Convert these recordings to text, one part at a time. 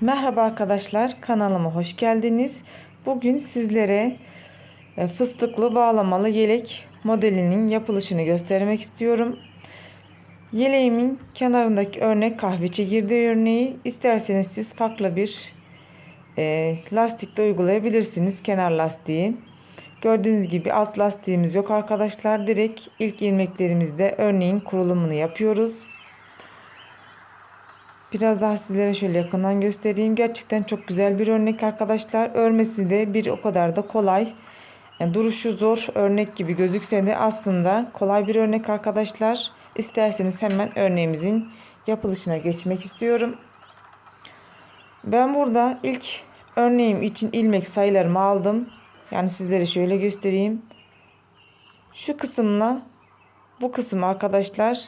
Merhaba arkadaşlar, kanalıma hoş geldiniz. Bugün sizlere fıstıklı bağlamalı yelek modelinin yapılışını göstermek istiyorum. Yeleğimin kenarındaki örnek kahve çekirdeği örneği. İsterseniz siz farklı bir lastik de uygulayabilirsiniz, kenar lastiği. Gördüğünüz gibi alt lastiğimiz yok arkadaşlar. Direkt ilk ilmeklerimizde örneğin kurulumunu yapıyoruz. Biraz daha sizlere şöyle yakından göstereyim. Gerçekten çok güzel bir örnek arkadaşlar. Örmesi de bir o kadar da kolay. Yani duruşu zor örnek gibi gözükse de aslında kolay bir örnek arkadaşlar. İsterseniz hemen örneğimizin yapılışına geçmek istiyorum. Ben burada ilk örneğim için ilmek sayılarımı aldım. Yani sizlere şöyle göstereyim. Şu kısımla bu kısım arkadaşlar,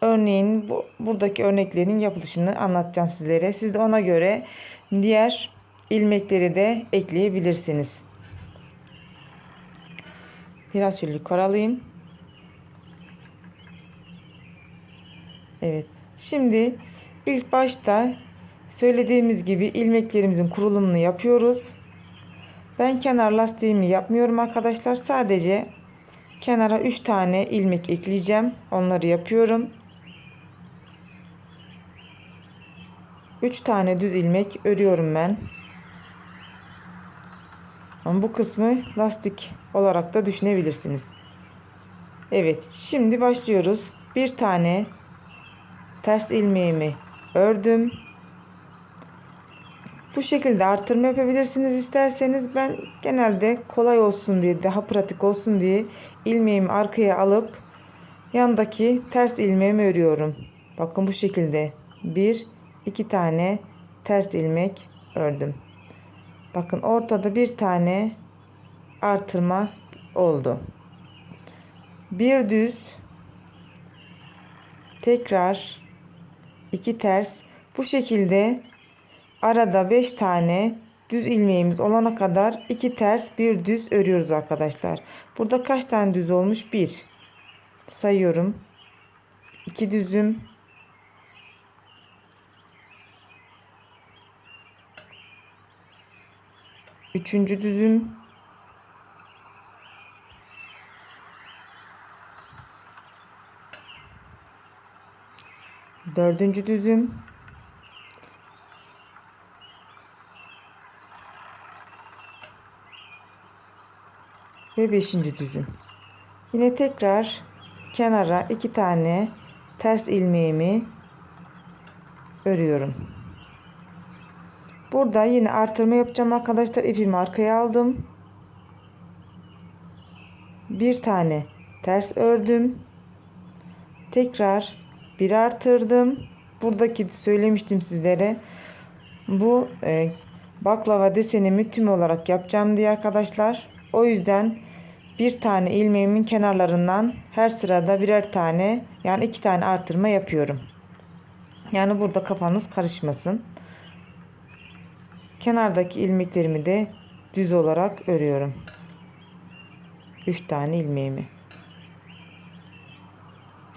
örneğin buradaki örneklerin yapılışını anlatacağım sizlere. Siz de ona göre diğer ilmekleri de ekleyebilirsiniz. Biraz şöyle yukarı alayım. Evet. Şimdi ilk başta söylediğimiz gibi ilmeklerimizin kurulumunu yapıyoruz. Ben kenar lastiğimi yapmıyorum arkadaşlar. Sadece kenara 3 tane ilmek ekleyeceğim. Onları yapıyorum. 3 tane düz ilmek örüyorum ben. Ama bu kısmı lastik olarak da düşünebilirsiniz. Evet, şimdi başlıyoruz. Bir tane ters ilmeğimi ördüm. Bu şekilde artırma yapabilirsiniz isterseniz. Ben genelde kolay olsun diye, daha pratik olsun diye ilmeğimi arkaya alıp yandaki ters ilmeğimi örüyorum. Bakın bu şekilde bir iki tane ters ilmek ördüm. Bakın ortada bir tane artırma oldu. Bir düz, tekrar iki ters, bu şekilde arada 5 tane düz ilmeğimiz olana kadar iki ters bir düz örüyoruz arkadaşlar. Burada kaç tane düz olmuş? Bir sayıyorum. 2 düzüm, üçüncü düzüm, dördüncü düzüm ve beşinci düzüm. Yine tekrar kenara iki tane ters ilmeğimi örüyorum. Burada yine artırma yapacağım arkadaşlar. İpimi arkaya aldım. Bir tane ters ördüm. Tekrar bir artırdım. Buradaki söylemiştim sizlere. Bu baklava desenimi tüm olarak yapacağım diye arkadaşlar. O yüzden bir tane ilmeğimin kenarlarından her sırada birer tane, yani iki tane artırma yapıyorum. Yani burada kafanız karışmasın. Kenardaki ilmeklerimi de düz olarak örüyorum. 3 tane ilmeğimi.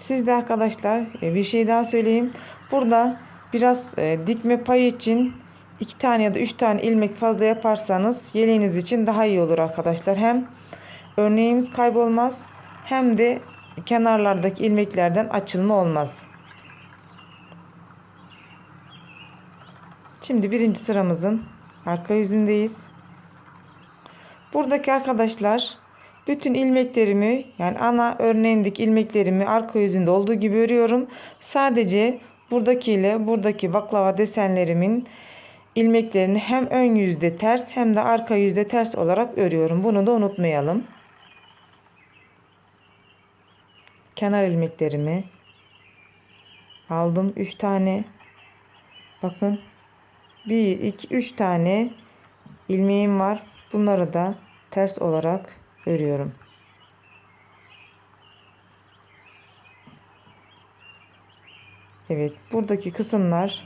Siz de arkadaşlar bir şey daha söyleyeyim. Burada biraz dikme payı için 2 tane ya da 3 tane ilmek fazla yaparsanız yeleğiniz için daha iyi olur arkadaşlar. Hem örneğimiz kaybolmaz, hem de kenarlardaki ilmeklerden açılma olmaz. Şimdi birinci sıramızın arka yüzündeyiz. Buradaki arkadaşlar bütün ilmeklerimi, yani ana örneğindeki ilmeklerimi arka yüzünde olduğu gibi örüyorum. Sadece buradaki ile buradaki baklava desenlerimin ilmeklerini hem ön yüzde ters hem de arka yüzde ters olarak örüyorum. Bunu da unutmayalım. Kenar ilmeklerimi aldım 3 tane. Bakın 1 2 3 tane ilmeğim var. Bunları da ters olarak örüyorum. Evet, buradaki kısımlar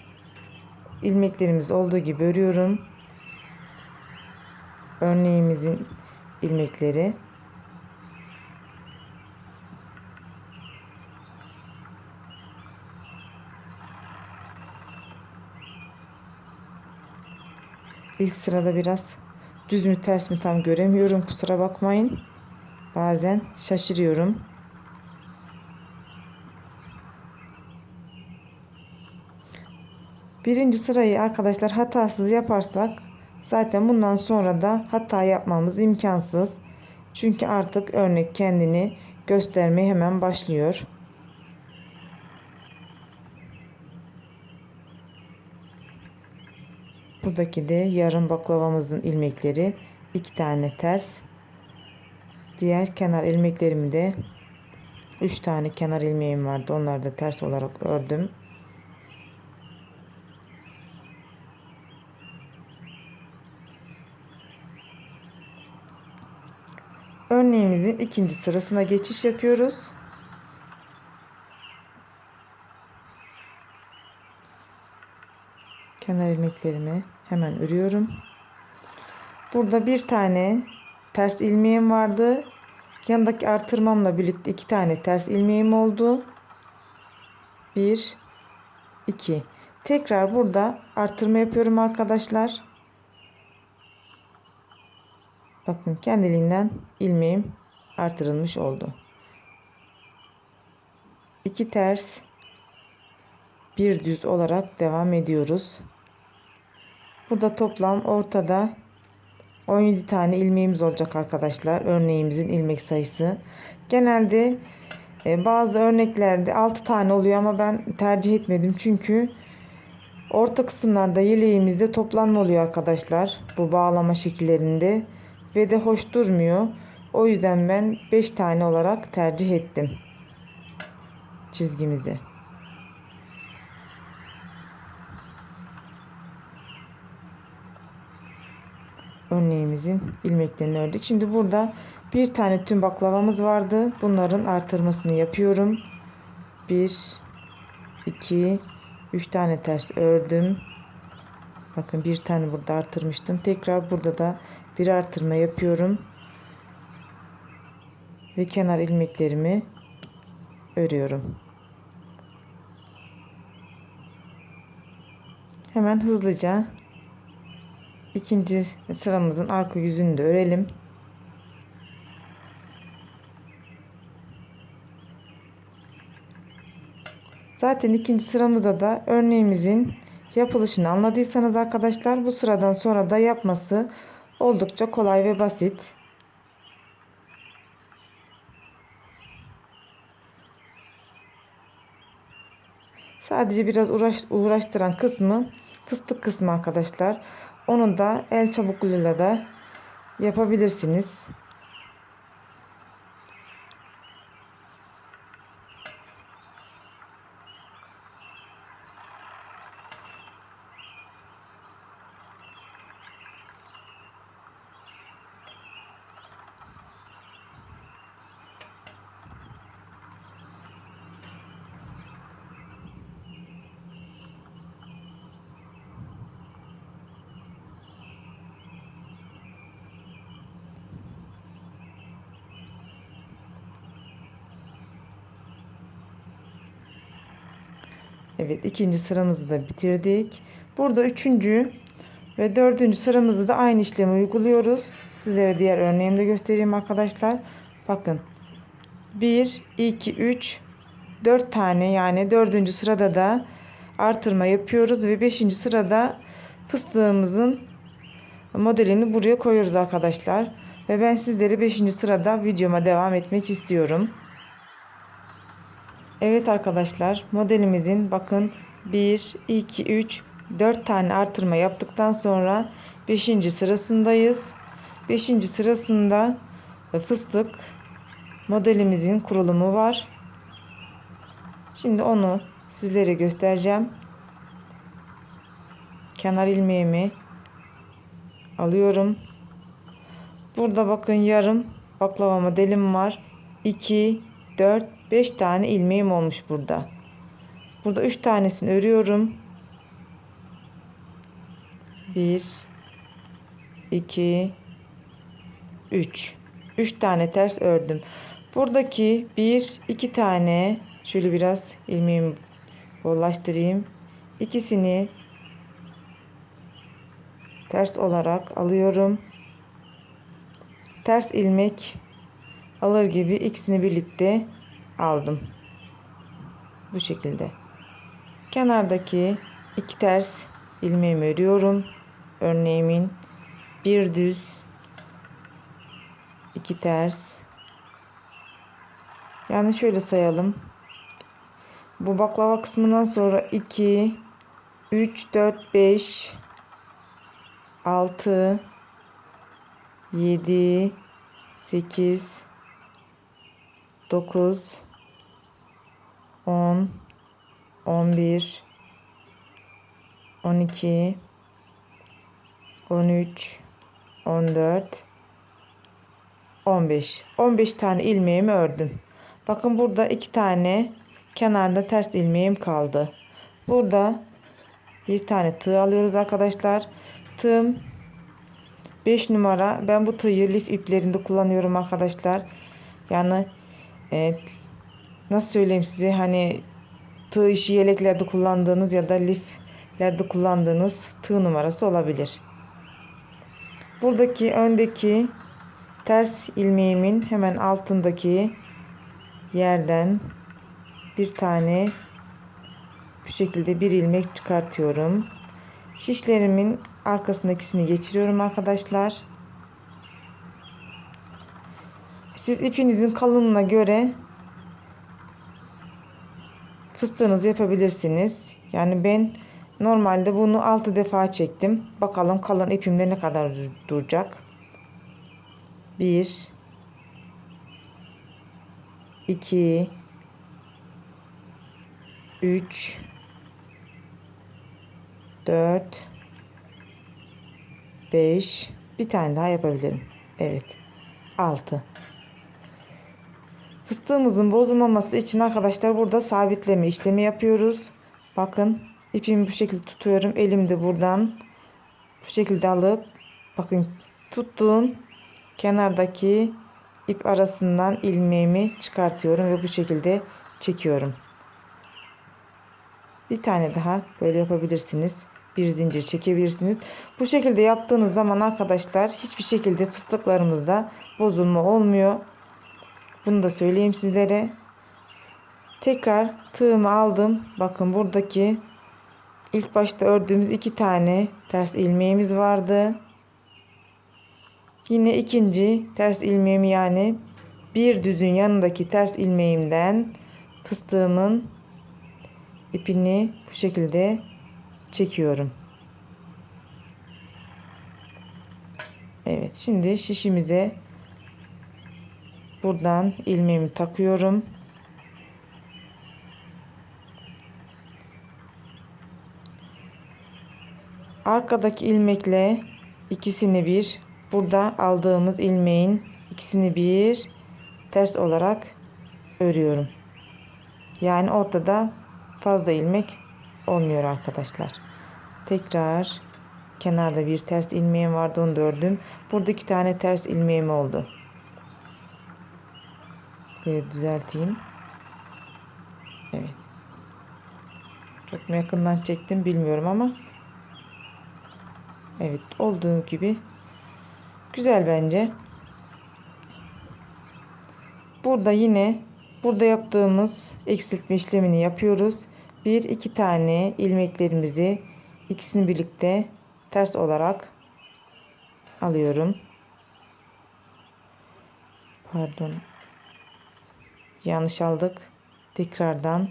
ilmeklerimiz olduğu gibi örüyorum. Örneğimizin ilmekleri. İlk sırada biraz düz mü ters mi tam göremiyorum. Kusura bakmayın. Bazen şaşırıyorum. Birinci sırayı arkadaşlar hatasız yaparsak zaten bundan sonra da hata yapmamız imkansız. Çünkü artık örnek kendini göstermeye hemen başlıyor. Buradaki de yarım baklavamızın ilmekleri, 2 tane ters. Diğer kenar ilmeklerimi de 3 tane kenar ilmeğim vardı. Onları da ters olarak ördüm. Örneğimizin ikinci sırasına geçiş yapıyoruz. Kenar ilmeklerimi hemen örüyorum. Burada bir tane ters ilmeğim vardı. Yanındaki artırmamla birlikte 2 tane ters ilmeğim oldu. 1 2. Tekrar burada artırma yapıyorum arkadaşlar. Bakın kendiliğinden ilmeğim artırılmış oldu. 2 ters, bir düz olarak devam ediyoruz. Burada toplam ortada 17 tane ilmeğimiz olacak arkadaşlar. Örneğimizin ilmek sayısı. Genelde bazı örneklerde 6 tane oluyor ama ben tercih etmedim. Çünkü orta kısımlarda yeleğimizde toplanma oluyor arkadaşlar. Bu bağlama şekillerinde. Ve de hoş durmuyor. O yüzden ben 5 tane olarak tercih ettim çizgimizi. Örneğimizin ilmeklerini ördük. Şimdi burada bir tane tüm baklavamız vardı. Bunların artırmasını yapıyorum. 1 2 3 tane ters ördüm. Bakın bir tane burada artırmıştım. Tekrar burada da bir artırma yapıyorum. Ve kenar ilmeklerimi örüyorum. Hemen hızlıca ikinci sıramızın arka yüzünü de örelim. Zaten ikinci sıramızda da örneğimizin yapılışını anladıysanız arkadaşlar bu sıradan sonra da yapması oldukça kolay ve basit. Sadece biraz uğraştıran kısmı fıstık kısmı arkadaşlar. Onu da el çabukluğuyla da yapabilirsiniz. Evet, ikinci sıramızı da bitirdik. Burada üçüncü ve dördüncü sıramızı da aynı işlemi uyguluyoruz. Sizlere diğer örneğimi de göstereyim arkadaşlar. Bakın 1 2 3 4 tane, yani dördüncü sırada da artırma yapıyoruz ve beşinci sırada fıstığımızın modelini buraya koyuyoruz arkadaşlar. Ve ben sizleri beşinci sırada videoma devam etmek istiyorum. Evet arkadaşlar, modelimizin bakın 1 2 3 4 tane artırma yaptıktan sonra 5. sırasındayız. 5. sırasında fıstık modelimizin kurulumu var. Şimdi onu sizlere göstereceğim. Kenar ilmeğimi alıyorum. Burada bakın yarım baklava modelim var. 2 4 5 tane ilmeğim olmuş burada. Burada 3 tanesini örüyorum. 1 2 3 3 tane ters ördüm. Buradaki 1 2 tane şöyle biraz ilmeğimi bollaştırayım. İkisini ters olarak alıyorum. Ters ilmek alır gibi ikisini birlikte aldım. Bu şekilde. Kenardaki iki ters ilmeğimi örüyorum. Örneğimin bir düz, iki ters. Yani şöyle sayalım. Bu baklava kısmından sonra 2, 3, 4, 5, 6, 7, 8, 9, 10, 11, 12, 13, 14, 15. 15 tane ilmeğimi ördüm. Bakın burada 2 tane kenarda ters ilmeğim kaldı. Burada bir tane tığ alıyoruz arkadaşlar. Tığım 5 numara. Ben bu tığı lif iplerinde kullanıyorum arkadaşlar. Yani nasıl söyleyeyim size, hani tığ işi yeleklerde kullandığınız ya da liflerde kullandığınız tığ numarası olabilir. Buradaki öndeki ters ilmeğimin hemen altındaki yerden bir tane bu şekilde bir ilmek çıkartıyorum. Şişlerimin arkasındakisini geçiriyorum arkadaşlar. Siz ipinizin kalınlığına göre fıstığınızı yapabilirsiniz. Yani ben normalde bunu 6 defa çektim. Bakalım kalın ipimde ne kadar duracak. 1 2 3 4 5, bir tane daha yapabilirim. Evet. 6. Fıstığımızın bozulmaması için arkadaşlar burada sabitleme işlemi yapıyoruz. Bakın ipimi bu şekilde tutuyorum. Elimde buradan bu şekilde alıp bakın tuttuğum kenardaki ip arasından ilmeğimi çıkartıyorum ve bu şekilde çekiyorum. Bir tane daha böyle yapabilirsiniz. Bir zincir çekebilirsiniz. Bu şekilde yaptığınız zaman arkadaşlar hiçbir şekilde fıstıklarımızda bozulma olmuyor. Bunu da söyleyeyim sizlere. Tekrar tığımı aldım. Bakın buradaki ilk başta ördüğümüz 2 tane ters ilmeğimiz vardı. Yine ikinci ters ilmeğimi, yani bir düzün yanındaki ters ilmeğimden fıstığımın ipini bu şekilde çekiyorum. Evet, şimdi şişimize buradan ilmeğimi takıyorum. Arkadaki ilmekle ikisini bir, burada aldığımız ilmeğin ikisini bir ters olarak örüyorum. Yani ortada fazla ilmek olmuyor arkadaşlar. Tekrar kenarda bir ters ilmeğim vardı, onu da ördüm. Burada 2 tane ters ilmeğim oldu. Böyle düzelteyim. Evet. Çok mu yakından çektim bilmiyorum ama evet, olduğu gibi güzel bence. Burada yine burada yaptığımız eksiltme işlemini yapıyoruz. 1-2 tane ilmeklerimizi ikisini birlikte ters olarak alıyorum. Pardon. Yanlış aldık. Tekrardan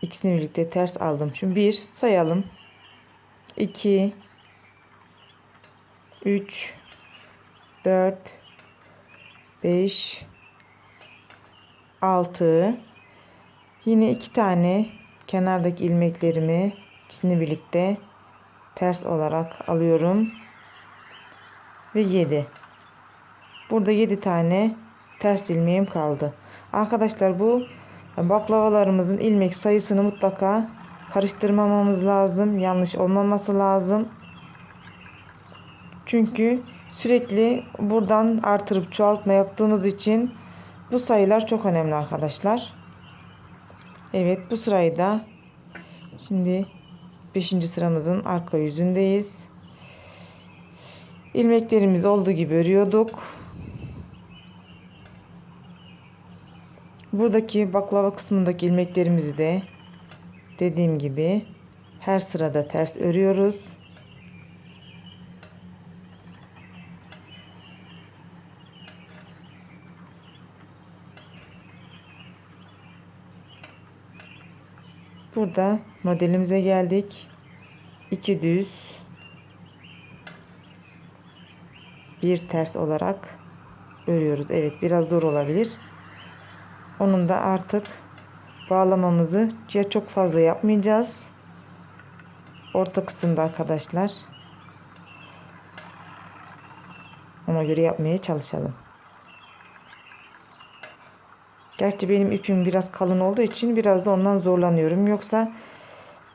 ikisini birlikte ters aldım. Şimdi 1 sayalım. 2 3 4 5 6. Yine 2 tane kenardaki ilmeklerimi ikisini birlikte ters olarak alıyorum. Ve 7. Burada 7 tane ters ilmeğim kaldı. Arkadaşlar bu baklavalarımızın ilmek sayısını mutlaka karıştırmamamız lazım. Yanlış olmaması lazım. Çünkü sürekli buradan artırıp çoğaltma yaptığımız için bu sayılar çok önemli arkadaşlar. Evet, bu sırayı da şimdi 5. sıramızın arka yüzündeyiz. İlmeklerimiz olduğu gibi örüyorduk. Buradaki baklava kısmındaki ilmeklerimizi de dediğim gibi her sırada ters örüyoruz. Burada modelimize geldik. 2 düz, bir ters olarak örüyoruz. Evet, biraz zor olabilir. Onun da artık bağlamamızı çok fazla yapmayacağız. Orta kısımda arkadaşlar. Ona göre yapmaya çalışalım. Gerçi benim ipim biraz kalın olduğu için biraz da ondan zorlanıyorum. Yoksa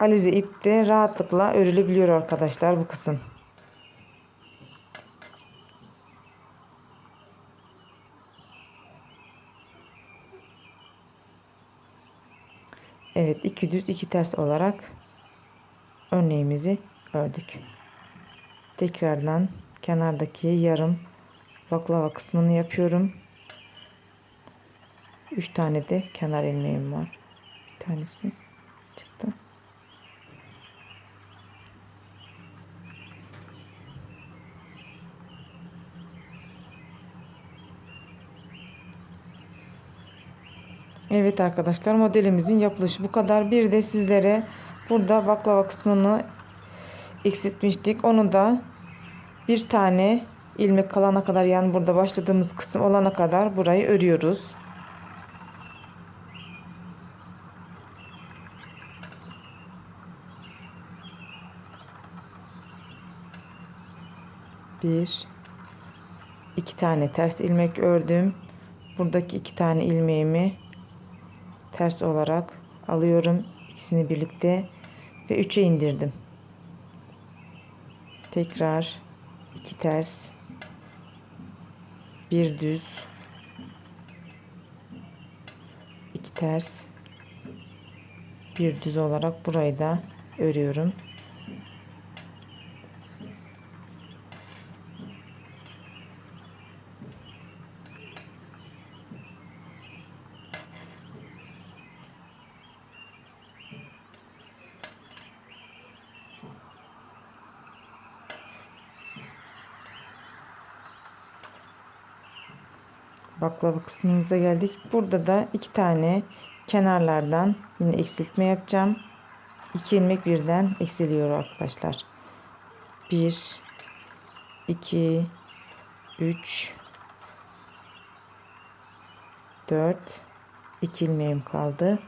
alize ipte rahatlıkla örülebiliyor arkadaşlar bu kısım. Evet, 2 düz 2 ters olarak örneğimizi ördük. Tekrardan kenardaki yarım baklava kısmını yapıyorum. 3 tane de kenar ilmeğim var. Bir tanesi çıktı. Evet arkadaşlar, modelimizin yapılışı bu kadar. Bir de sizlere burada baklava kısmını eksiltmiştik. Onu da bir tane ilmek kalana kadar, yani burada başladığımız kısım olana kadar burayı örüyoruz. Bir, iki tane ters ilmek ördüm. Buradaki 2 tane ilmeğimi ters olarak alıyorum. İkisini birlikte ve 3'e indirdim. Tekrar 2 ters, bir düz, 2 ters, bir düz olarak burayı da örüyorum. Baklava kısmımıza geldik. Burada da 2 tane kenarlardan yine eksiltme yapacağım. 2 ilmek birden eksiliyor arkadaşlar. 1, 2, 3, 4, 2 ilmeğim kaldı.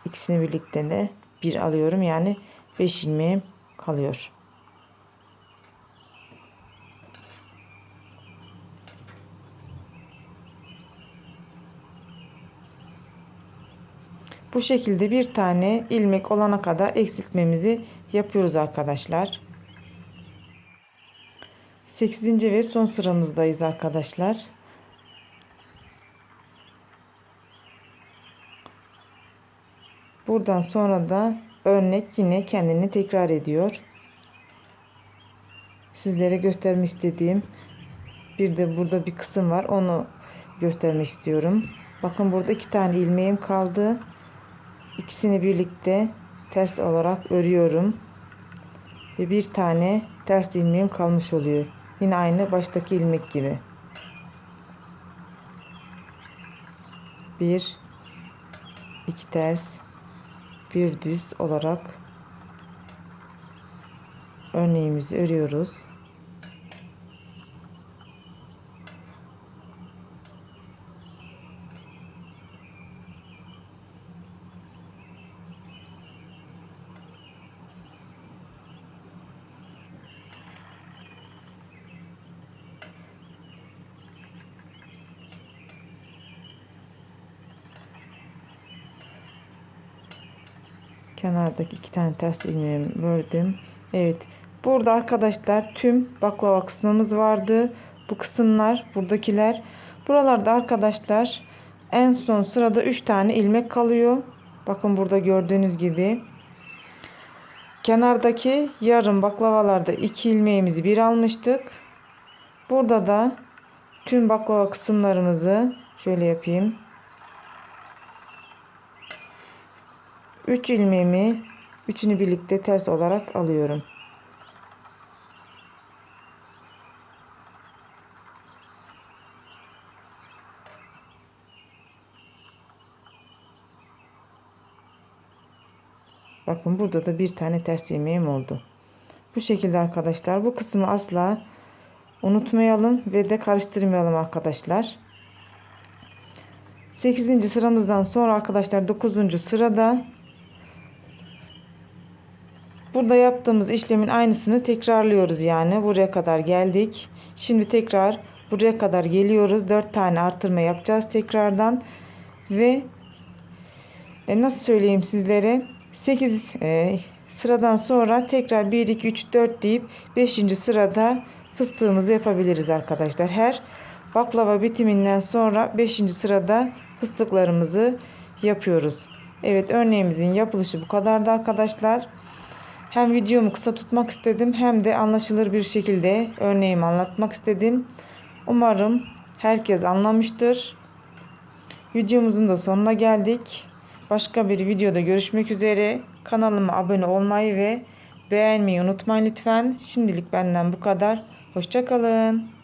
İkisini birlikte de 1 alıyorum. Yani 5 ilmeğim kalıyor. Bu şekilde bir tane ilmek olana kadar eksiltmemizi yapıyoruz arkadaşlar. 8. ve son sıramızdayız arkadaşlar. Buradan sonra da örnek yine kendini tekrar ediyor. Sizlere göstermek istediğim bir de burada bir kısım var. Onu göstermek istiyorum. Bakın, burada 2 tane ilmeğim kaldı. İkisini birlikte ters olarak örüyorum. Ve bir tane ters ilmeğim kalmış oluyor. Yine aynı baştaki ilmek gibi. 1, 2 ters, bir düz olarak örneğimizi örüyoruz. Kenardaki 2 tane ters ilmeğimi ördüm. Evet. Burada arkadaşlar tüm baklava kısmımız vardı. Bu kısımlar, buradakiler. Buralarda arkadaşlar en son sırada 3 tane ilmek kalıyor. Bakın burada gördüğünüz gibi. Kenardaki yarım baklavalarda 2 ilmeğimizi bir almıştık. Burada da tüm baklava kısımlarımızı şöyle yapayım. 3 ilmeğimi üçünü birlikte ters olarak alıyorum. Bakın burada da bir tane ters ilmeğim oldu. Bu şekilde arkadaşlar, bu kısmı asla unutmayalım ve de karıştırmayalım arkadaşlar. 8. sıramızdan sonra arkadaşlar 9. sırada burada yaptığımız işlemin aynısını tekrarlıyoruz, yani buraya kadar geldik. Şimdi tekrar buraya kadar geliyoruz. 4 tane artırma yapacağız tekrardan ve nasıl söyleyeyim sizlere, 8 sıradan sonra tekrar 1 2 3 4 deyip 5. sırada fıstığımızı yapabiliriz arkadaşlar. Her baklava bitiminden sonra 5. sırada fıstıklarımızı yapıyoruz. Evet, örneğimizin yapılışı bu kadardı arkadaşlar. Hem videomu kısa tutmak istedim hem de anlaşılır bir şekilde örneğimi anlatmak istedim. Umarım herkes anlamıştır. Videomuzun da sonuna geldik. Başka bir videoda görüşmek üzere. Kanalıma abone olmayı ve beğenmeyi unutmayın lütfen. Şimdilik benden bu kadar. Hoşça kalın.